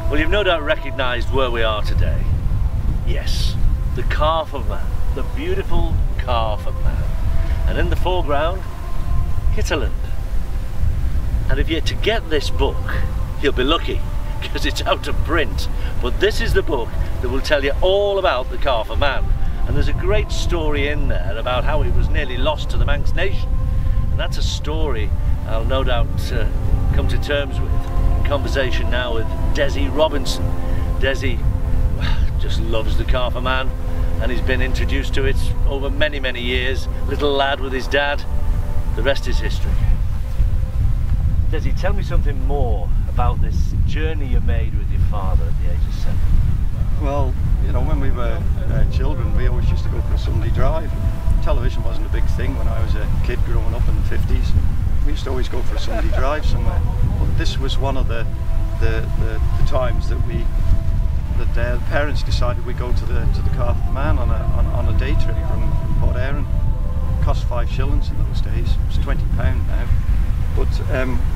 Well, you've no doubt recognised where we are today. Yes, the Calf of Man, the beautiful Calf of Man. And in the foreground, Kitterland. And if you're to get this book, you'll be lucky, because it's out of print. But this is the book that will tell you all about the Calf of Man. And there's a great story in there about how it was nearly lost to the Manx nation. And that's a story I'll no doubt come to terms with in conversation now with Dessie Robinson. Dessie just loves the Calf of Man, and he's been introduced to it over many, many years. Little lad with his dad. The rest is history. Dessie, tell me something more about this journey you made with your father at the age of 7. Well, you know, when we were children, we always used to go for a Sunday drive. Television wasn't a big thing when I was a kid growing up in the 50s. We used to always go for a Sunday drive somewhere. But this was one of the times that the parents decided we go to the Calf of Man on a day trip from Port Erin. It cost 5 shillings in those days. It's £20 now. But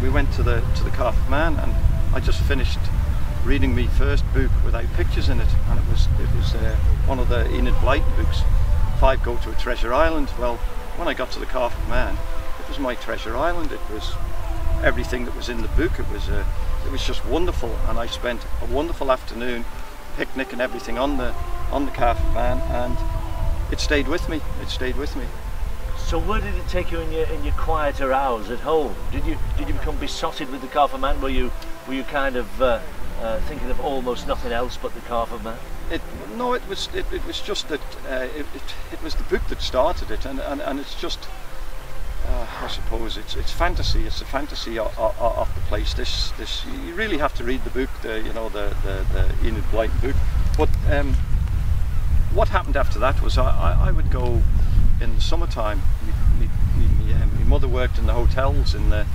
we went to the Calf of Man, and I just finished reading my first book without pictures in it, and it was one of the Enid Blyton books, 5 Go to a Treasure Island. Well, when I got to the Calf of Man, it was my treasure island. It was everything that was in the book. It was just wonderful, and I spent a wonderful afternoon picnic and everything on the Calf of Man, and it stayed with me. It stayed with me. So where did it take you in your quieter hours at home? Did you become besotted with the Calf of Man? Were you kind of thinking of almost nothing else but the Calf of Man? No, it was just that it was the book that started it, and it's just I suppose it's fantasy. It's a fantasy of the place. This you really have to read the book, the Enid Blyton book. But what happened after that was I would go in the summertime. My mother worked in the hotels in the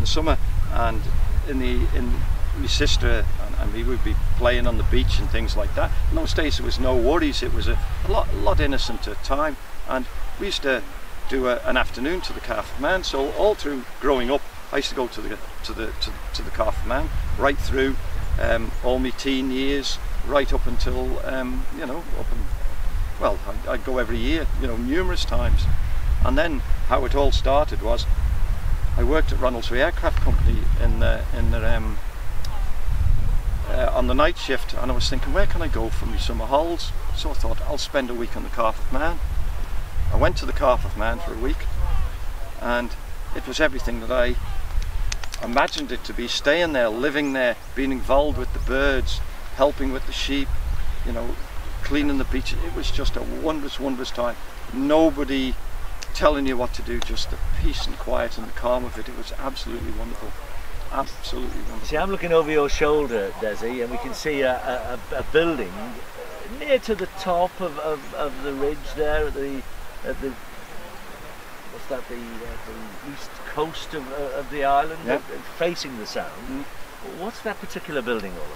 summer, and my sister and we would be playing on the beach and things like that. In those days there was no worries. It was a lot innocent at time, and we used to do an afternoon to the Calf of Man. So all through growing up, I used to go to the Calf of Man right through all my teen years, right up until you know, well, I'd go every year, you know, numerous times. And then how it all started was I worked at Ronaldsway Aircraft Company on the night shift, and I was thinking, where can I go for my summer holidays? So I thought, I'll spend a week on the Calf of Man. I went to the Calf of Man for a week, and it was everything that I imagined it to be. Staying there, living there, being involved with the birds, helping with the sheep, you know, cleaning the beach. It was just a wondrous, wondrous time. Nobody telling you what to do, just the peace and quiet and the calm of it. It was absolutely wonderful. Absolutely wonderful. See, I'm looking over your shoulder, Dessie, and we can see a building near to the top of the ridge there at the what's that, the east coast of the island, yeah, facing the sound. What's that particular building all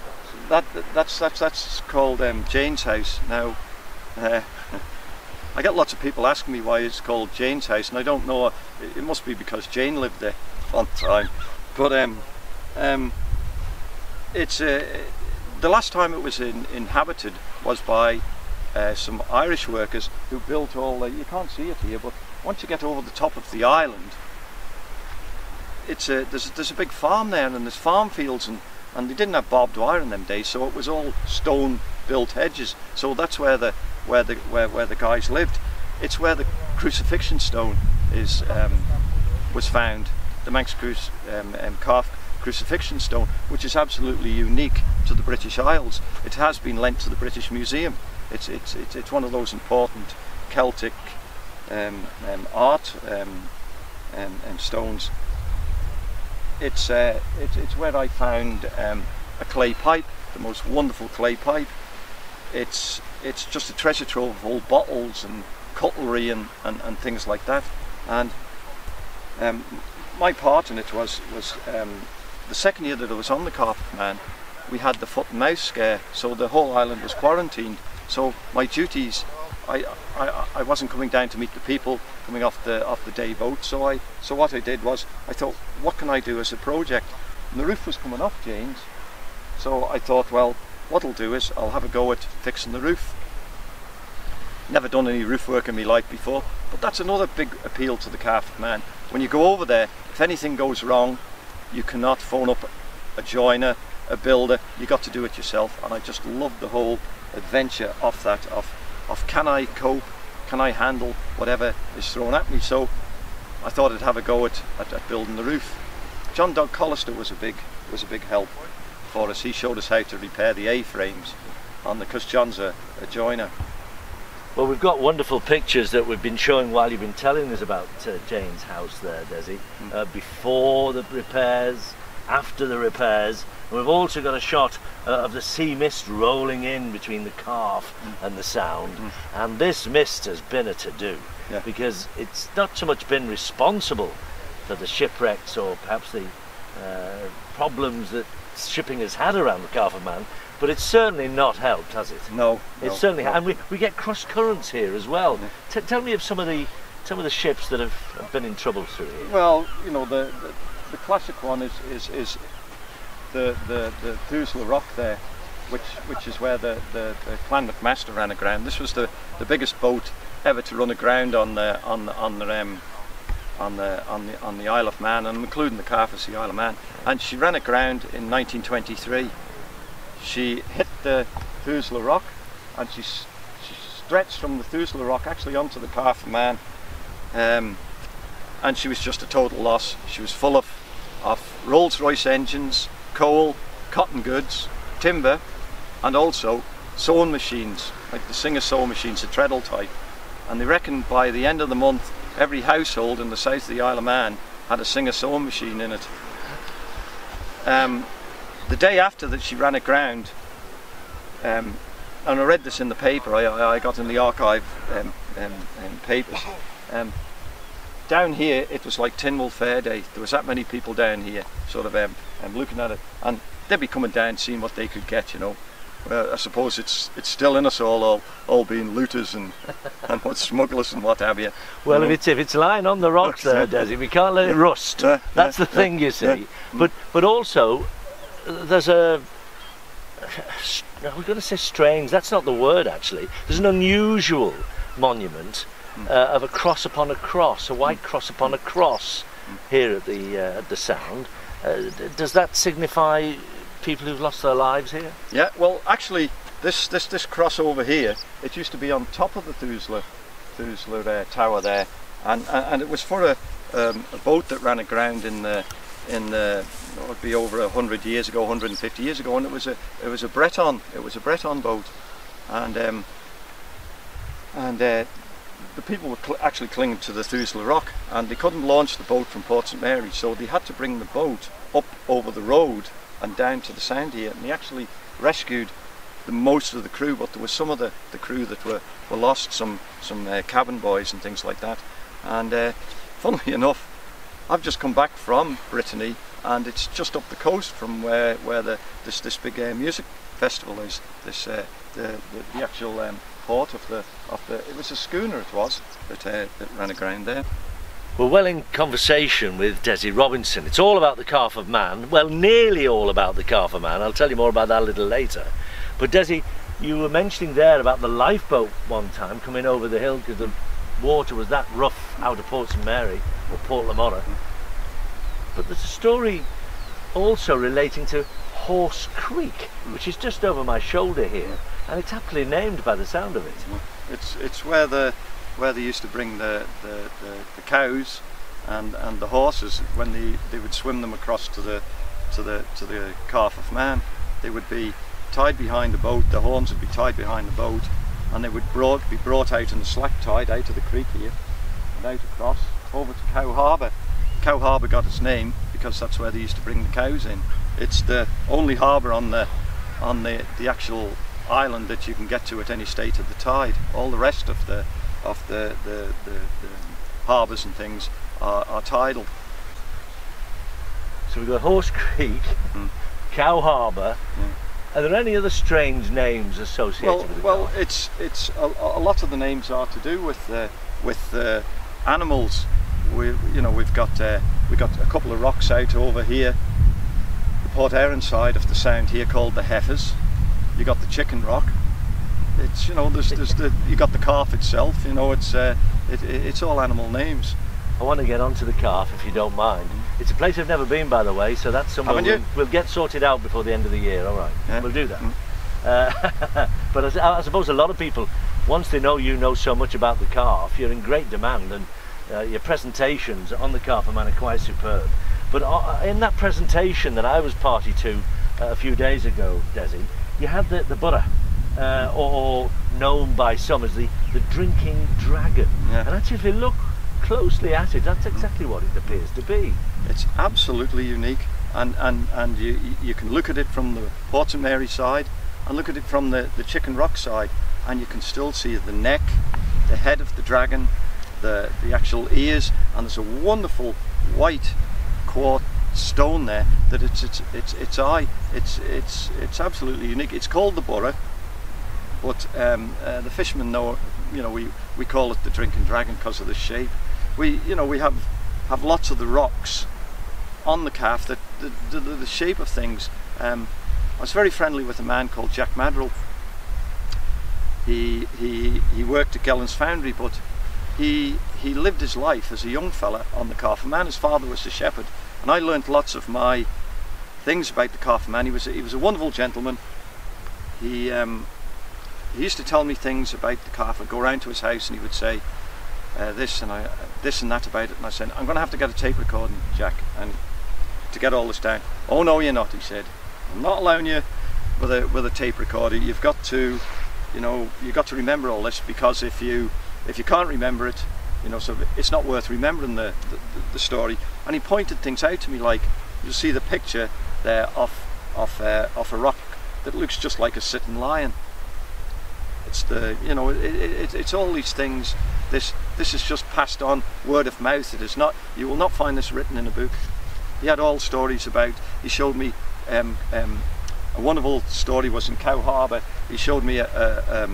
about? That's called Jane's House. Now I get lots of people asking me why it's called Jane's House, and I don't know. It must be because Jane lived there one time. But it's the last time it was inhabited was by some Irish workers who built all. You can't see it here, but once you get over the top of the island, there's a big farm there, and there's farm fields, and they didn't have barbed wire in them days, so it was all stone built hedges. So that's where the guys lived. It's where the crucifixion stone was found, the Manx Calf crucifixion stone, which is absolutely unique to the British Isles. It has been lent to the British Museum. It's one of those important Celtic art stones. It's where I found a clay pipe, the most wonderful clay pipe. It's just a treasure trove of old bottles and cutlery and things like that. And my part in it was the second year that I was on the Calf of Man, we had the foot and mouth scare, so the whole island was quarantined. So my duties, I wasn't coming down to meet the people coming off the day boat. So what I did was, I thought, what can I do as a project? And the roof was coming off Jane's, So I thought, well, what I'll do is I'll have a go at fixing the roof. Never done any roof work in my life before, but that's another big appeal to the Calf of Man. When you go over there, if anything goes wrong, you cannot phone up a joiner, a builder, you got to do it yourself. And I just love the whole adventure of that, of can I cope, can I handle whatever is thrown at me. So I thought I'd have a go at building the roof. John Doug Collister was a big help for us. He showed us how to repair the A-frames on the, because John's a joiner. Well, we've got wonderful pictures that we've been showing while you've been telling us about Jane's house there, Dessie. Before the repairs, after the repairs, and we've also got a shot of the sea mist rolling in between the Calf and the Sound. And this mist has been a to-do, because it's not so much been responsible for the shipwrecks or perhaps the problems that shipping has had around the Calf of Man, but it's certainly not helped, has it? No. It's certainly, and we get cross currents here as well. Tell me of some of the ships that have been in trouble through here. Well, you know, the classic one is the Thusla Rock there, which is where the Clan McMaster ran aground. This was the biggest boat ever to run aground on the Isle of Man, and including the Calf of the Isle of Man. And she ran aground in 1923. She hit the Thusla Rock, and she stretched from the Thusla Rock actually onto the Calf of Man, and she was just a total loss. She was full of Rolls-Royce engines, coal, cotton goods, timber, and also sewing machines, like the Singer sewing machines, the treadle type. And they reckon by the end of the month, every household in the south of the Isle of Man had a Singer sewing machine in it. The day after that she ran aground, and I read this in the paper, I got in the archive papers, down here it was like Tynwald Fair Day. There was that many people down here sort of looking at it, and they'd be coming down seeing what they could get, you know. I suppose it's still in us all being looters and what smugglers and what have you. Well, you know? if it's lying on the rocks there, Dessie, we can't let it rust. That's the thing, you see. But also there's we're going to say strange. That's not the word actually. There's an unusual monument of a cross upon a cross, a white cross upon a cross here at the Sound. Does that signify people who've lost their lives here? Yeah, well actually this cross over here, it used to be on top of the Thusla tower there, and it was for a boat that ran aground in the it would be over 100 years ago, 150 years ago, and it was a Breton boat, and the people were actually clinging to the Thusla Rock, and they couldn't launch the boat from Port St Mary, so they had to bring the boat up over the road and down to the Sound here, and they actually rescued most of the crew, but there was some of the crew that were lost, some cabin boys and things like that. And funnily enough, I've just come back from Brittany, and it's just up the coast from where this big music festival is. The actual port of the it was a schooner, it was, that ran aground there. We're well in conversation with Dessie Robinson. It's all about the Calf of Man, well, nearly all about the Calf of Man. I'll tell you more about that a little later. But Dessie, you were mentioning there about the lifeboat one time coming over the hill because the water was that rough out of Port St Mary or Port Lamora. But there's a story also relating to Horse Creek, which is just over my shoulder here, and it's aptly named by the sound of it. It's where they used to bring the cows and the horses when they would swim them across to the Calf of Man. They would be tied behind the boat, the horns would be tied behind the boat, and they would be brought out in the slack tide out of the creek here and out across over to Cow Harbour. Cow Harbour got its name because that's where they used to bring the cows in. It's the only harbour on the actual island that you can get to at any state of the tide. All the rest of the harbours and things are tidal. So we've got Horse Creek, Cow Harbour. Are there any other strange names associated with it? Well, it's a lot of the names are to do with we've got a couple of rocks out over here. The Port Erin side of the sound here called the Heifers. You got the Chicken Rock. It's, you know, you got the Calf itself. You know, it's all animal names. I want to get onto the Calf, if you don't mind. It's a place I've never been, by the way, so that's somewhere we'll get sorted out before the end of the year. All right, yeah. We'll do that. But I suppose a lot of people, once they know you know so much about the Calf, you're in great demand, and your presentations on the Calf of Man are quite superb. But in that presentation that I was party to a few days ago, Dessie, you had the Burra, or known by some as the drinking dragon. Yeah. And actually, if you look closely at it, that's exactly what it appears to be. It's absolutely unique, and you can look at it from the Port Mary side and look at it from the Chicken Rock side, and you can still see the neck, the head of the dragon, the actual ears, and there's a wonderful white quartz stone there that its eye. It's absolutely unique. It's called the Burra, but the fishermen know, you know, we call it the drinking dragon because of the shape. We have lots of the rocks on the Calf that the shape of things. I was very friendly with a man called Jack Madrill. He worked at Gellan's Foundry, but he lived his life as a young fella on the Calf of Man. His father was a shepherd, and I learnt lots of my things about the Calf of Man. He was a wonderful gentleman. He used to tell me things about the Calf. I'd go around to his house and he would say this and that about it, and I said, I'm going to have to get a tape recording, Jack, and to get all this down. Oh no, you're not, he said. I'm not allowing you with a tape recorder. You've got to, you know, you've got to remember all this, because if you can't remember it, you know, so it's not worth remembering the story. And he pointed things out to me, like you'll see the picture there of a rock that looks just like a sitting lion. It's it's all these things. This is just passed on word of mouth. It is not. You will not find this written in a book. He had all stories about. He showed me a wonderful story was in Cow Harbour. He showed me a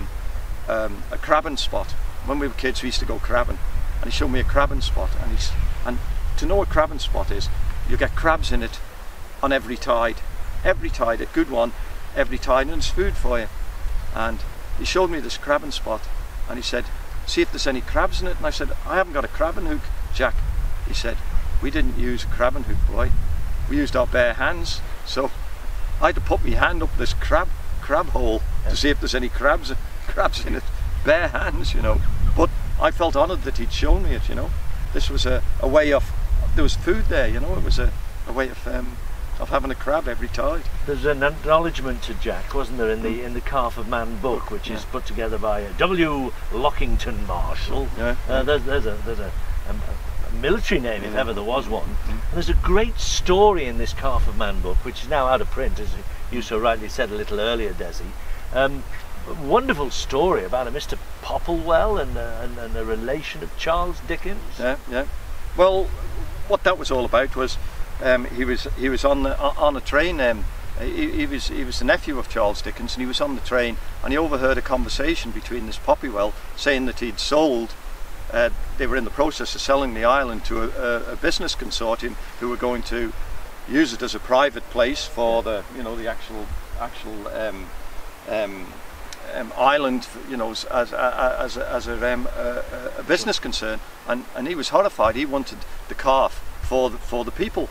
crabbing spot. When we were kids, we used to go crabbing, and he showed me a crabbing spot. And to know what a crabbing spot is, you get crabs in it on every tide, a good one, every tide, and it's food for you. And he showed me this crabbing spot, and he said, see if there's any crabs in it. And I said, I haven't got a crabbing hook, Jack. He said, we didn't use a crabbing hook, boy. We used our bare hands. So I had to put my hand up this crab hole to see if there's any crabs in it. Bare hands, you know. But I felt honoured that he'd shown me it, you know. This was a way of, there was food there, you know. It was a way of having a crab every tide. There's an acknowledgement to Jack, wasn't there, in the Calf of Man book, which is put together by W. Lockington Marshall. Yeah. There's a military name, if ever there was one. And there's a great story in this Calf of Man book, which is now out of print, as you so rightly said a little earlier, Dessie. Wonderful story about a Mr. Popplewell and a relation of Charles Dickens. Yeah. Well, what that was all about was he was on a train. He was the nephew of Charles Dickens, and he was on the train, and he overheard a conversation between this Popplewell saying that he'd sold. They were in the process of selling the island to a business consortium who were going to use it as a private place for the actual island, you know, as a business concern, and he was horrified. He wanted the Calf for the people,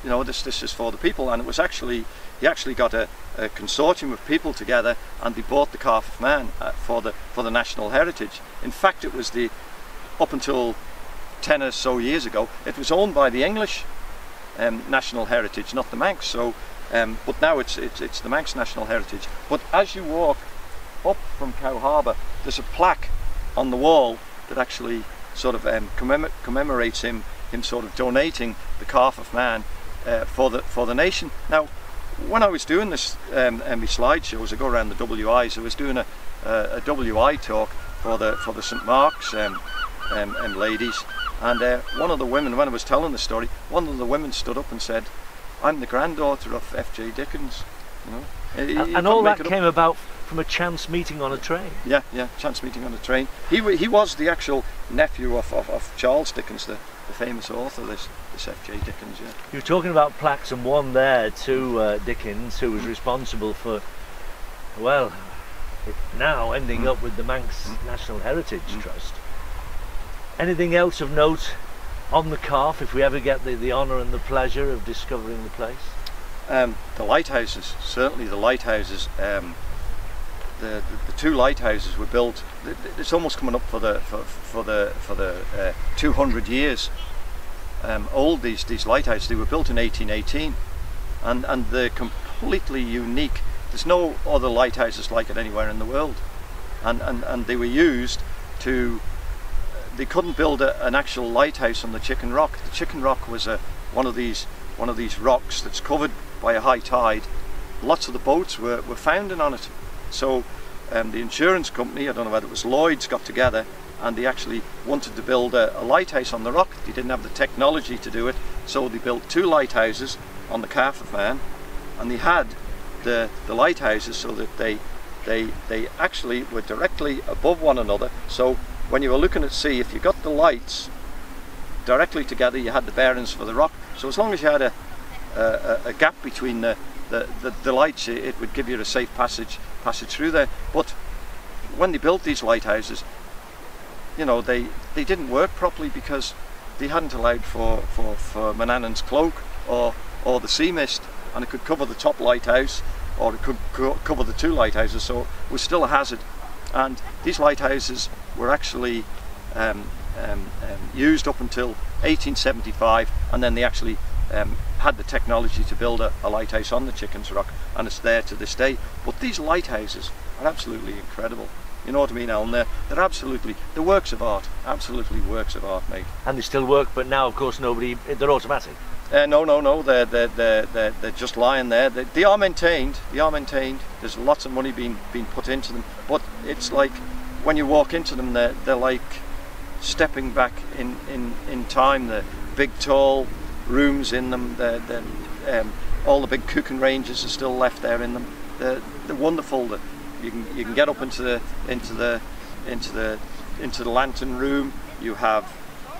you know. This is for the people, and it was actually he actually got a consortium of people together, and they bought the Calf of Man for the national heritage. In fact, it was up until 10 or so years ago, it was owned by the English national heritage, not the Manx. So, but now it's the Manx national heritage. But as you walk up from Cow Harbour, there's a plaque on the wall that actually sort of commemorates him sort of donating the Calf of Man for the nation. Now, when I was doing this my slideshows, I go around the WIs. I was doing a WI talk for the St Mark's ladies, and one of the women, when I was telling the story, one of the women stood up and said, "I'm the granddaughter of F.J. Dickens." You know, and all that came about from a chance meeting on a train. Yeah, chance meeting on a train. He was the actual nephew of Charles Dickens, the famous author. F.J. Dickens. Yeah. You were talking about plaques, and one there to Dickens, who was responsible for, well, it now ending up with the Manx National Heritage Trust. Anything else of note on the Calf, if we ever get the honour and the pleasure of discovering the place? The lighthouses, certainly the lighthouses. The two lighthouses were built. It's almost coming up for the 200 years old. These lighthouses, they were built in 1818, and they're completely unique. There's no other lighthouses like it anywhere in the world, and they were used to. They couldn't build an actual lighthouse on the Chicken Rock. The Chicken Rock was one of these rocks that's covered by a high tide. Lots of the boats were founding on it. So the insurance company, I don't know whether it was Lloyd's, got together and they actually wanted to build a lighthouse on the rock. They didn't have the technology to do it, so they built two lighthouses on the Calf of Man, and they had the lighthouses so that they actually were directly above one another. So when you were looking at sea, if you got the lights directly together, you had the bearings for the rock. So as long as you had a gap between the lights, it would give you a safe passage through there. But when they built these lighthouses, you know, they didn't work properly because they hadn't allowed for Manannan's cloak or the sea mist, and it could cover the top lighthouse or it could cover the two lighthouses, so it was still a hazard. And these lighthouses were actually used up until 1875, and then they actually had the technology to build a lighthouse on the Chicken's Rock, and it's there to this day. But these lighthouses are absolutely incredible. You know what I mean, Alan? They're absolutely, they're works of art, absolutely works of art, mate. And they still work, but now, of course, they're automatic. No, they're just lying there. They are maintained. They are maintained. There's lots of money being put into them, but it's like when you walk into them, they're like stepping back in time. The big tall rooms in them. All the big cooking ranges are still left there in them. They're wonderful. You can get up into the lantern room. You have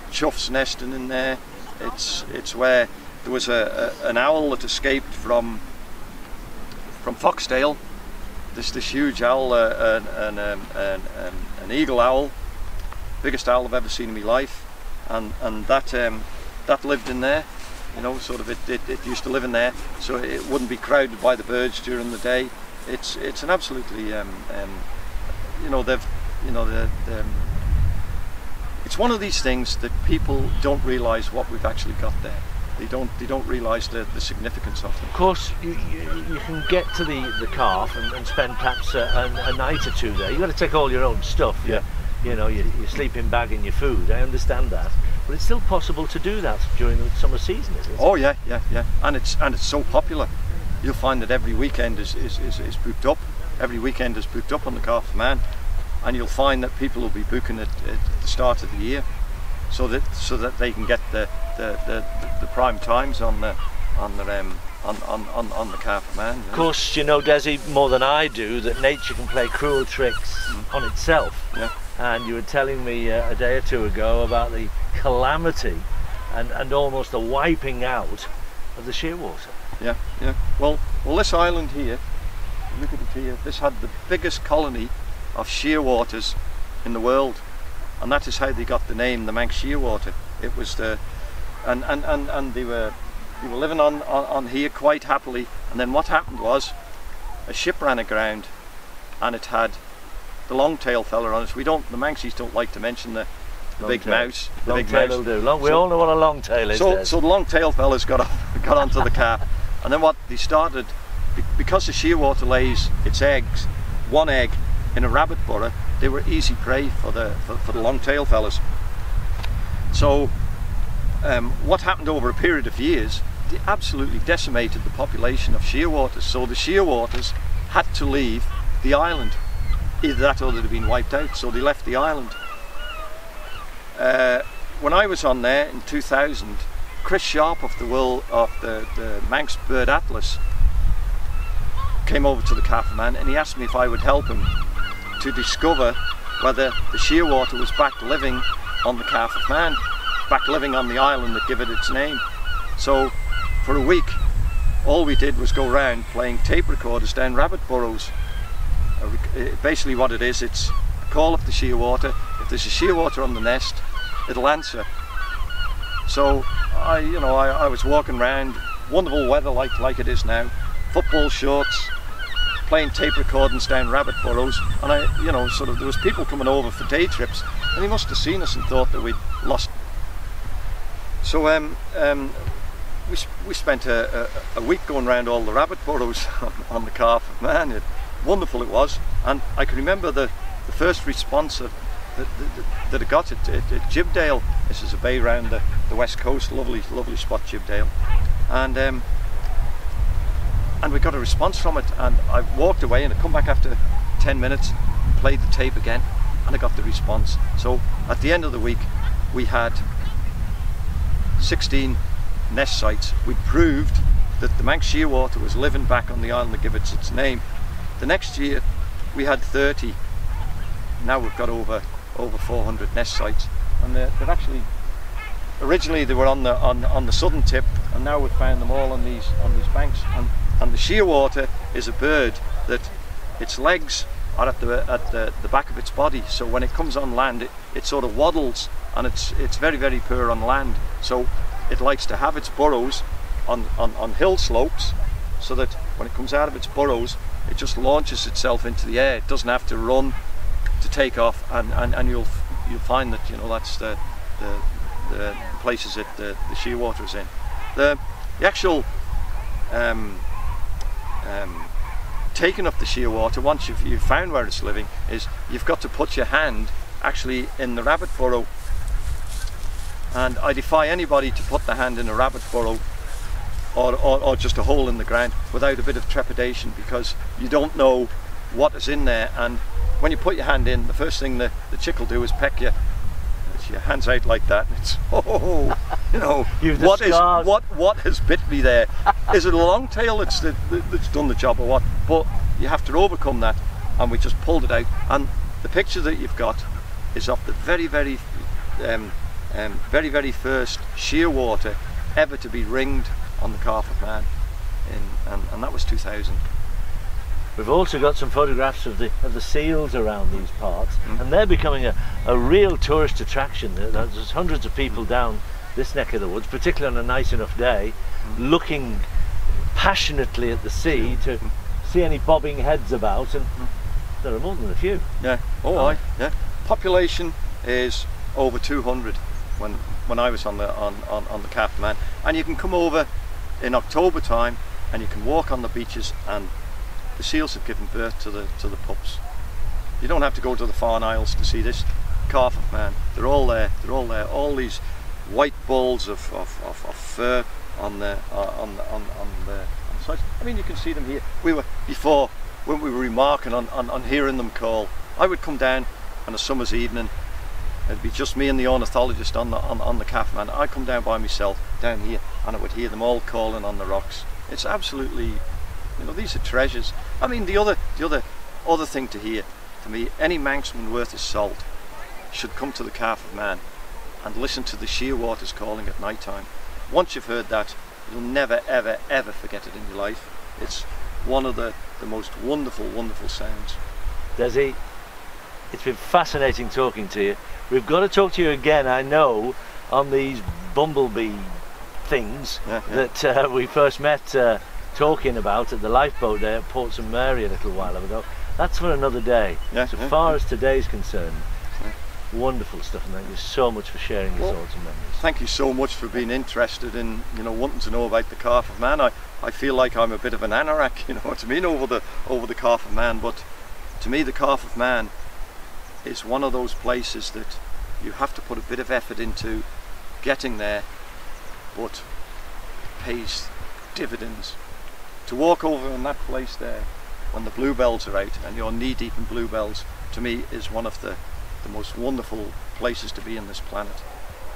choughs nesting in there. It's where there was an owl that escaped from Foxdale. This huge owl, an eagle owl, biggest owl I've ever seen in my life, and that lived in there. You know, sort of it used to live in there, so it wouldn't be crowded by the birds during the day. It's an absolutely it's one of these things that people don't realise what we've actually got there. They don't realise the significance of them. Of course, you can get to the Calf and spend perhaps a night or two there. You've got to take all your own stuff. Yeah. You know, your sleeping bag and your food. I understand that, but it's still possible to do that during the summer season, isn't it? Oh yeah, and it's so popular. You'll find that every weekend is booked up. Every weekend is booked up on the Calf of Man, and you'll find that people will be booking it at the start of the year, so that they can get the prime times on the Calf of Man. Of course, you know, Dessie, more than I do, that nature can play cruel tricks on itself. Yeah. And you were telling me a day or two ago about the calamity and almost the wiping out of the shearwater. Yeah. Well, this island here, look at it here. This had the biggest colony of shearwaters in the world, and that is how they got the name, the Manx Shearwater. It was and they were living on here quite happily. And then what happened was a ship ran aground, and it had the long-tail fella on it. The Manxies don't like to mention the big mouse. The big mouse will do. We all know what a long-tail is. So the long-tail fellas got onto the Calf, and then what they started, because the shearwater lays its eggs, one egg in a rabbit burrow, they were easy prey for the long-tail fellas. So what happened over a period of years, they absolutely decimated the population of shearwaters. So the shearwaters had to leave the island. Either that or they'd have been wiped out, so they left the island. When I was on there in 2000, Chris Sharp of the Manx Bird Atlas came over to the Calf of Man, and he asked me if I would help him to discover whether the shearwater was back living on the Calf of Man. back living on the island that give it its name. So for a week, all we did was go around playing tape recorders down rabbit burrows. Basically what it is, it's call up the shearwater. If there's a shearwater on the nest, it'll answer. So I was walking around, wonderful weather like it is now, football shorts, playing tape recordings down rabbit burrows, and there was people coming over for day trips, and he must have seen us and thought that we'd lost. So we spent a week going around all the rabbit burrows on the Calf of Man. Wonderful it was, and I can remember the first response that it got at Jibdale. This is a bay round the west coast, lovely spot, Jibdale, and we got a response from it, and I walked away and I come back after 10 minutes, played the tape again, and I got the response. So at the end of the week we had 16 nest sites. We proved that the Manx shearwater was living back on the island that gives it its name. The next year we had 30. Now we've got over 400 nest sites, and they're actually, originally they were on the southern tip, and now we've found them all on these banks. And the shearwater is a bird that its legs are at the back of its body, so when it comes on land it sort of waddles, and it's very poor on land, so it likes to have its burrows on hill slopes, so that when it comes out of its burrows it just launches itself into the air. It doesn't have to run to take off, and you'll find that that's the places that the shearwater is in. The actual taking up the shearwater, once you've found where it's living, is you've got to put your hand actually in the rabbit burrow, and I defy anybody to put the hand in a rabbit burrow or just a hole in the ground without a bit of trepidation, because you don't know what is in there. And when you put your hand in, the first thing the chick will do is peck you. It's your hands out like that, and it's what has bit me there? Is it a long tail that's done the job or what? But you have to overcome that, and we just pulled it out. And the picture that you've got is of the very first shearwater ever to be ringed on the Calf of Man, and that was 2000. We've also got some photographs of the seals around these parts, and they're becoming a real tourist attraction. There's hundreds of people down this neck of the woods, particularly on a nice enough day, looking passionately at the sea to see any bobbing heads about, and there are more than a few. Yeah. Yeah. Population is over 200 when I was on the Calf of Man, and you can come over in October time and you can walk on the beaches, and the seals have given birth to the pups. You don't have to go to the Farne Isles to see this Calf of Man. They're all there. All these white balls of fur on the sides. I mean, you can see them here. Before, when we were remarking on hearing them call, I would come down on a summer's evening. It'd be just me and the ornithologist on the Calf of Man. I'd come down by myself down here, and I would hear them all calling on the rocks. It's absolutely, these are treasures. I mean, the other thing to hear, to me, any Manxman worth his salt should come to the Calf of Man and listen to the shearwaters calling at night time. Once you've heard that, you'll never ever forget it in your life. It's one of the most wonderful sounds. Dessie, it's been fascinating talking to you. We've got to talk to you again, I know, on these bumblebee things that we first met talking about at the lifeboat there at Port St Mary a little while ago. That's for another day. So far as today's concerned, wonderful stuff, and thank you so much for sharing your thoughts and memories. Thank you so much for being interested in wanting to know about the Calf of Man. I feel like I'm a bit of an anorak, what I mean, over the Calf of Man, but to me the Calf of Man is one of those places that you have to put a bit of effort into getting there, but it pays dividends. To walk over in that place there when the bluebells are out and you're knee deep in bluebells, to me is one of the most wonderful places to be in this planet,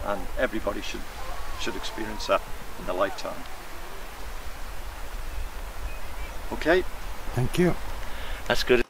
and everybody should experience that in their lifetime. Okay? Thank you. That's good.